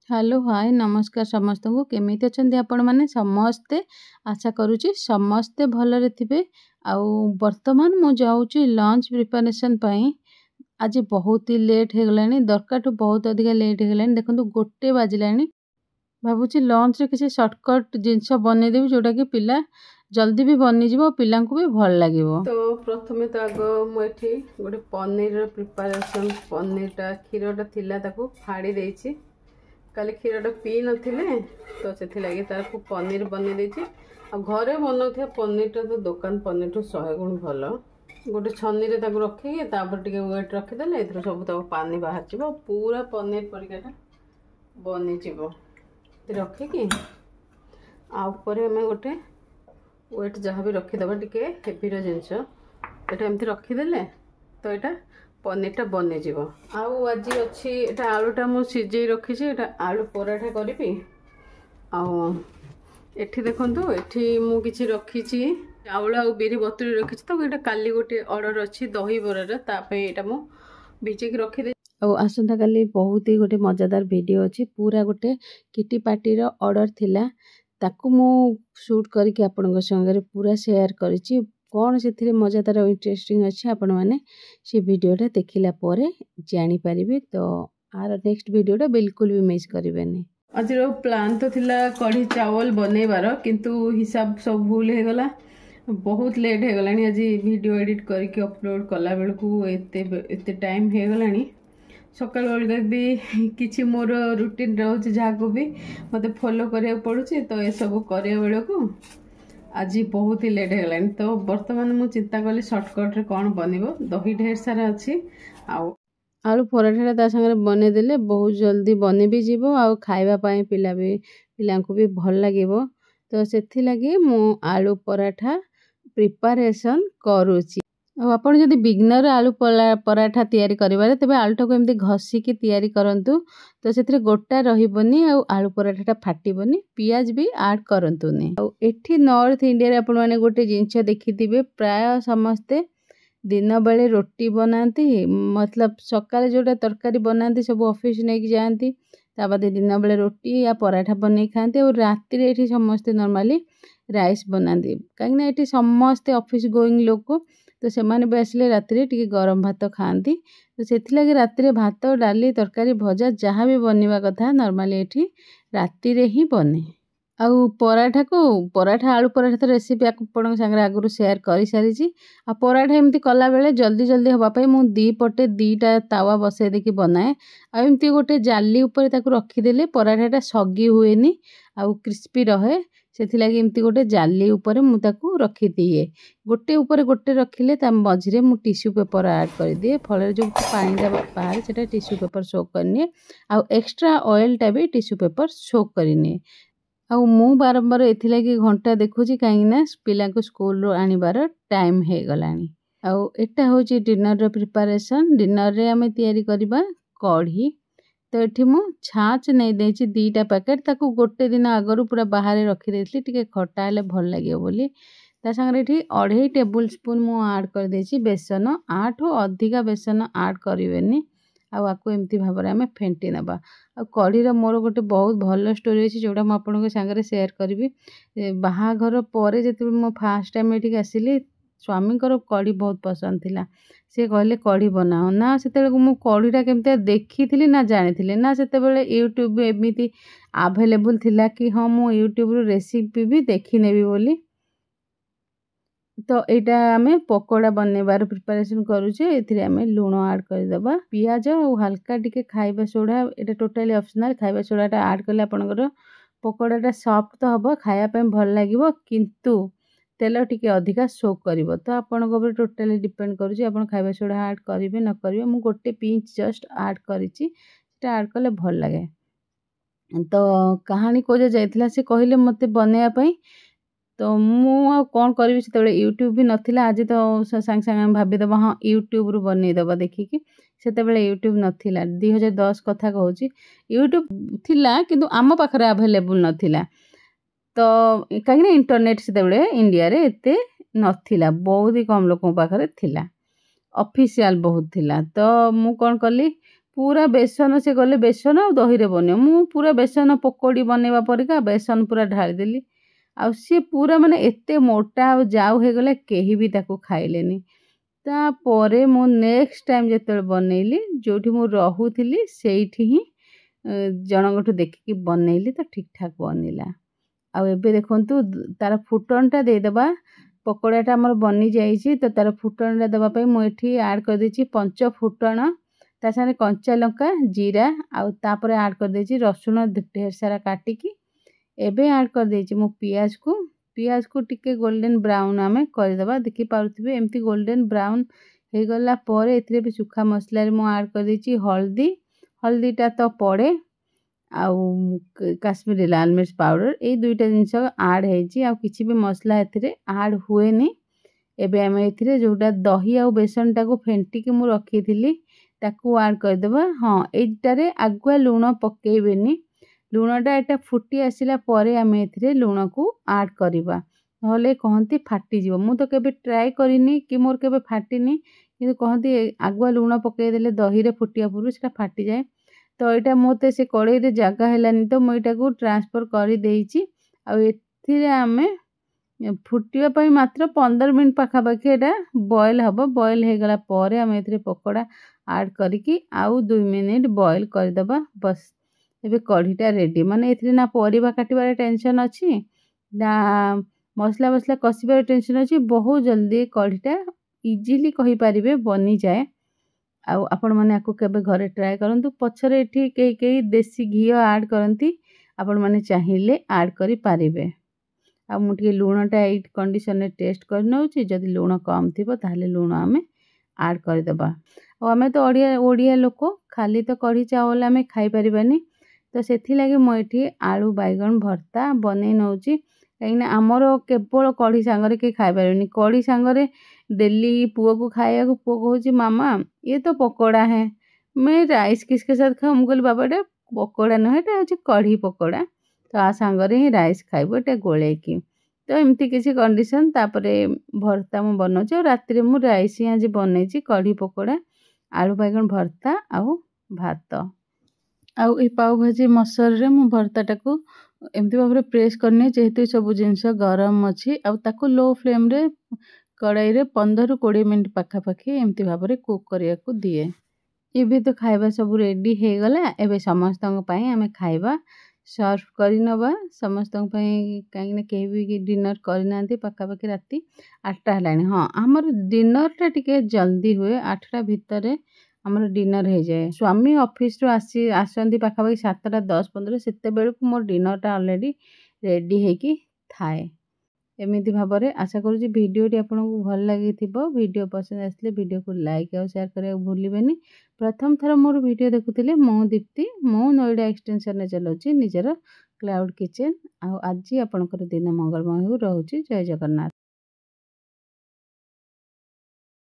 Hello hi नमस्कार समस्त को केमिति अछंती आपण माने समस्ते आशा करूची समस्ते भलरे थिबे। आउ वर्तमान मु जाऊची लंच प्रिपरेशन पई। आज बहुत ही लेट हो गलानी दरकार ठू बहुत अधिक लेट हो गलानी देखंतु गोटे बाजिलानी। भाबुची लंच रे किसी शॉर्टकट जिंस बनै देबी जोटा कि पिला जल्दी भी बनी जीवो पिला को भी भल लागिवो। तो प्रथमे तो आगो मु एठी गोटे पनीर रो प्रिपरेशन पनीरटा खीरटा थिला ताको फाड़ी देइची काली क्षीरटा पी नथिले तो से लगे तार पनीर बनी देछि। आ घरे बनाउथिया पनीरटा तो दुकान पनीर ठू 100 गुण भल। गोटे छन्नी रे ताको रखिके तापर टिके वेट रखिदेले एथरो सब ताको पानी बाहर जिवो पूरा पनीर परिकाटा बनी जिवो। रखिके आ ऊपर हमें गोटे वेट जहाँ भी रखिदेबा टिके हेवीर जिनस एटा एमती रखिदेले तो एटा पनीरटा बनी जीवो। आउ आज अच्छी एटा आलूटा मु सिझे रखी आलू पराठा करी। आउ एठी देखंतु एठी मु किछि रखी चाउल आ बिरी बतुरी रखी तो एटा काली गोटे ऑर्डर अच्छी दही बरार तापे एटा मु भिजेक रखी दे। और आसंता काली बहुत ही गोटे मजादार वीडियो अच्छी पूरा गोटे किटी पार्टी रो ऑर्डर थिला ताकू मु शूट करके आपन संगे पूरा शेयर करिछि। कौन से मजादार इंटरेस्टिंग अच्छे आपण मैंने से वीडियोटा देखला जानी पारिबे। तो आर नेक्स्ट वीडियोटा बिल्कुल भी मिस करेंगे। आज प्लान तो थिला कढ़ी चावल बनैबार किंतु हिसाब सब भूल हो गला बहुत लेट हो गलानी। आज वीडियो एडिट करके अपलोड कला बेल को एते टाइम हो गलानी। सकाल बेल भी किछि मोर रूटीन रोचे जहाँ को भी मते फॉलो करिया पड़ुछि तो ये सब करिया बेल को आज बहुत ही लेट हो गलानी। तो वर्तमान मु चिंता कली शॉर्टकट रे कौन बनिबो दही ढेर सारा अच्छी आलू पराठा ता संगे बने देले बहुत जल्दी बने भी जीवो आ खाइबा पाए पिला को भी भल लागिवो। तो सेथि लगी मु आलू पराठा प्रिपरेशन करूची। आपण जदि बिगनर आलू पराठा तैयारी करिबारे तबे आलूटा को एमती घसीकी तैयारी करंतु तो सेथरे गोटा रहिबनी आ आलू पराठाटा फाटिबनी पियाज भी ऐड करंतुनी। आ एठी नॉर्थ इंडिया रे आपण माने गोटे जिंस देखिथिबे प्राय समस्ते दिन बेले रोटी बनाती मतलब सकाले जोटा तरकारी बनाती सब ऑफिस नहीं जाती ता बाद दिन बेले रोटी या पराठा बनै खाती और राति रे एठी समस्ते नॉर्मली राइस बनाती कहीं एठी समस्ते ऑफिस गोइंग लोक तो सेमाने भी आसिले राति रे टिके गरम भात खाती। तो सेथि लगे राति रे भात डाली तरकारी भजा जहाँ भी बनवा कथा नॉर्मली एठी राति रे ही बने। आउ पराठा आलू पराठा तो रेसिपी आपण संगे आगु शेयर कर सारी। आ पराठा एमती कला बेले जल्दी जल्दी हवापाई मु दी पटे दीटा तावा बसई देकी बनाए आ एमती गोटे जाली ऊपर ताकू रखीदेले पराठाटा सगी हुएनी आउ क्रिस्पी रहे सेथि लगी एमती गोटे जाली ऊपर मु ताकू रखी दिए गोटे ऊपर गोटे रखिले ता मझिरे मु टिश्यू पेपर ऐड कर दिए फल जो पानीटा बाहर सेटा टिश्यू पेपर सोक करनी आउ एक्स्ट्रा ऑयलटा भी टिश्यू पेपर सोक करनी। आउ मु बारंबार एथिलागी घंटा देखुची कहीं पिला को स्कूल रो आनिबार टाइम हे गलानी। आउ एटा होची डिनर रो प्रिपरेशन। डिनर रे हमें तैयारी करबा कढ़ी। तो एठी मु छाछ नहीं देछि दीटा पैकेट ताकू गोटे दिन आगरु पूरा बाहर रखी देथली टिके खट्टा हेले भल लागियो बोली ता संगे एठी 2.5 टेबल स्पून मु ऐड कर देछि बेसन 8 अधिका बेसन ऐड करिवेनी आकु एमती भाव आम फेंटी नवा। आ कढ़ीर मोर गोटे बहुत भल स्टोरी अच्छी जोटा मुझे आपन सागर शेयर करी। बाहाघर पर जो मो फास्ट टाइम ये आसिली स्वामी कढ़ी बहुत पसंद थिला से कहले कढ़ी बनाओ ना से मु कढ़ीटा केमती देखी थी ना जानी ना से यूट्यूब एमती आवेलेबल थिला कि हाँ मु यूट्यूब रेसिपी भी देखी नेबी बोली। तो यहाँ आम पकोड़ा बनवार प्रिपरेशन करुचे एमें लुण ऐड करदेबा पियाज और हल्का टिके खाइबा सोडा ये टोटाली ऑप्शनल खाइबा सोडाटा ऐड कले आपनकर पकोड़ाटा सॉफ्ट तो हम खायापे भल लगे किंतु तेल टिके अधिका सोक करिवो। तो आपण टोटाली डिपेंड करुचे आपण खाइबा सोडा ऐड करेंगे न करेंगे मु गोटे पिंच जस्ट ऐड करिछि सेटा ऐड कले भल लगे। तो कहानी कोजा जाइथिला से कहले मते बनैया पई तो मु कौन करी से यूट्यूब भी नथिला आज तो सांगे सांगे भावीदेव हाँ यूट्यूब रू बनईदेव देखिकी से यूट्यूब नथिला 2010 कथा कहूँ यूट्यूब थिला किंतु आम पाखरे अवेलेबल नथिला। तो कहीं इंटरनेट से इंडिया रे एते नथिला बहुत ही कम लोक पाखरे थिला ऑफिशियल बहुत थिला। तो मु कौन कली पूरा बेसन से गले बेसन आ दही रे बने मु पूरा बेसन पकोड़ी बनेवा परिका बेसन पूरा ढाली देली आ सी पूरा माने एते मोटा आ जाऊ हे गले केही भी ताको खाइलेनी। तापरे मु नेक्स्ट टाइम जेतेबेले बनैली जोठी मु रहुथिली सेठी ही जनगठु देखिकी बनैली तो ठीक ठाक बनिला। आ एबे देखंतु तार फुटनटा दे देबा पकोड़ाटा हमर बनी जाइछि तो तार फुटनटा देबा पई मु एठी ऐड कर देछि 5 फुटन ता साथे कंचा लंका जीरा आ तापरे ऐड कर देछि रसुन ढेर सारा काटिकी एबे ऐड कर देछि मु पियाज को टिके गोल्डन ब्राउन आमे कर देबा देखि पारुथिबे एम्ति गोल्डन ब्राउन हे गला परे एथिरे भी सुखा मसला रे मु ऐड कर देछि हल्दीटा तो पड़े आउ काश्मीरी लाल मिर्च पाउडर ए दुईटा जिनस ऐड हेछि आ किछि भी मसला एथिरे ऐड हुएनी। एबे आमे एथिरे जोटा दही आ बेसन टाको फेंटी के मु रखिथिली ताकू ऐड कर देबा। हां एटारे आगुआ लूण पकेइबेनी लूणटा एटा फुटी आसिला परे आमे एथिरे लूण को ऐड करिबा नहले कहंती फाटी जीव मु तो केबे ट्राई करिनी कि मोर केबे फाटीनी किंतु कहंती आगुआ लूण पकेइ देले दही रे फुटिया पुरु सेटा फाटी जाए तो एटा मोते से कड़ाई रे जागा हेलानी तो मु एटा को ट्रांसफर करि देइछि आ एथिरे आमे फुटिया पई मात्र 15 मिनिट पाखा पाखी एटा बॉयल हबो बॉयल हे गला परे आमे एथिरे पकोड़ा ऐड करिकी आउ 2 मिनिट बॉयल कर देबा बस एबे कढ़ीटा रेडी माने एथिरे ना परिबा काटिबार टेंशन अछि ना मसला कसिबार टेंशन अछि बहुत जल्दी कढ़ीटा इजीली कहि परिबे बनी जाए। आउ आपण माने आको केबे घरे ट्राई करंतु पछरे एठी केही देसी घी ऐड करंती आपण माने चाहिले ऐड करि पारिबे। आ मु टिके लूणटा एई कंडीशन रे टेस्ट कर नउची जदि लूण कम थिबो ताले लूण आमे ऐड कर देबा। आ आमे तो ओडिया लोक खाली तो कढ़ी चावल आमे खाइ परिबानी तो सेथि लागि मु एठी आलू बैगन भर्ता बनै नउची काइना हमरो केवल कढ़ी सांगरे के खाइ परिबनी कढ़ी सांगरे डेली पुओ को खाया को पुओ कहूची मामा ये तो पकोड़ा है मैं राइस किसके साथ खाऊं मुगल बाबा डे पकोड़ा न है होची कढ़ी पकोड़ा तो आ सांगरे ही राइस खाइबो एटा गोळे की तो एमती किसी कंडीशन तापरे भर्ता मु बनौची और रात्रि मु राइस ही आज बनैची कढ़ी पकोड़ा आलू बैगन भर्ता आउ भात आउ ए पाव भाजी मसर रे मु भर्ताटा को एमती भाबरे प्रेस करने जेहेतु सब जिनस गरम अछि आउ ताको लो फ्लेम रे कड़ाई रे 15 रु 20 मिनिट पाखा पाखी एमती भाबरे कुक करिया को दिए। एबे तो खाइबा सब रेडी हे गला एबे समस्तन पई हमें खाइबा सर्व करि नबा समस्तन पई काई ना केही भी डिनर करि नांती पाखा पाखी राती 8टा हलानी। हां हमर डिनर टा टिके जल्दी हुए 8टा भितरे हमर डिनर हे जाए स्वामी ऑफिस रो आसंती पाखा पाखी 7टा 10 15 सेते बेलकु मोर डिनर टा ऑलरेडी रेडी हे की थाए। एमिति भाबरे आशा करूची भिडियोटी आपनको भल लागिथिबो भिडियो पसंद आसले भिडियो को लाइक और शेयर करिया भूलिबेनी। प्रथम थर मोर भिडियो देखुथिले मो दीप्ति मो नोएडा एक्सटेंशन रे चलाउची निजर क्लाउड किचन आ आज आपनकर दिन मंगलमय हो रहूची। जय जगन्नाथ।